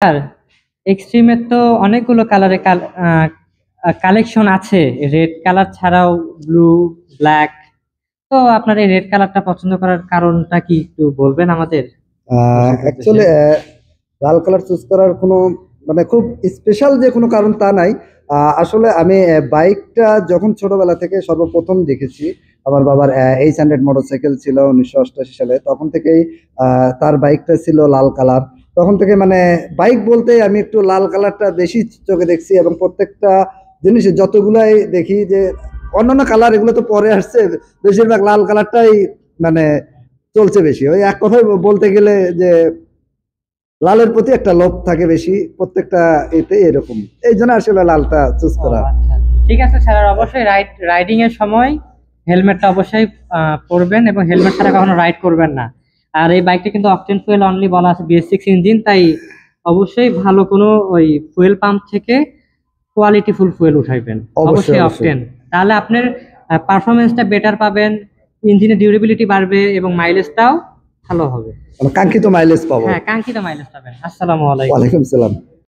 আর এক্সট্রিমের তো অনেকগুলো কালারে কালেকশন আছে, রেড কালার ছাড়াও ব্লু, ব্ল্যাক। তো আপনার এই রেড কালারটা পছন্দ করার কারণটা কি একটু বলবেন আমাদের দর্শকদের উদ্দেশ্যে? অ্যাকচুয়ালি লাল কালার চুজ করার কোনো মানে খুব স্পেশাল যে কোনো কারণ তা নাই। আসলে আমি বাইকটা যখন ছোটবেলা থেকে সর্বপ্রথম দেখেছি, আমার বাবার H100 মোটরসাইকেল ছিল 1988 সালে, তখন থেকেই তার বাইকটা ছিল লাল কালার। তখন থেকে মানে বাইক বলতে আমি একটু লাল কালারটা বেশি চোখে দেখছি, এবং প্রত্যেকটা জিনিস যতগুলাই দেখি যে অন্যান্য কালার এগুলো তো পরে আসছে, বেশিরভাগ লাল কালারটাই মানে চলছে বেশি। ওই এক কথায় বলতে গেলে যে লালের প্রতি একটা লোভ থাকে বেশি প্রত্যেকটা এতে, এরকম এই জন্য আসলে লালটা চুজ ও করা। আচ্ছা, ঠিক আছে স্যার। আর অবশ্যই রাইডিং এর সময় হেলমেটটা অবশ্যই পরবেন, এবং হেলমেট ছাড়া কখনো রাইড করবেন না। আর এই বাইকটা কিন্তু অকটেন ফুয়েল অনলি বলা আছে, BS6 ইঞ্জিন, তাই অবশ্যই ভালো কোনো ওই ফুয়েল পাম্প থেকে কোয়ালিটি ফুল ফুয়েল উঠাইবেন, অবশ্যই অবশ্যই অবশ্যই। অকটেন। তাহলে আপনার পারফরমেন্সটা বেটার পাবেন, ইঞ্জিনের ডিউরেবিলিটি বাড়বে এবং মাইলেজটাও ভালো হবে। মানে কাঙ্ক্ষিত মাইলেজ পাবো। হ্যাঁ, কাঙ্ক্ষিত মাইলেজ পাবেন। আসসালামু আলাইকুম। ওয়ালাইকুম সালাম।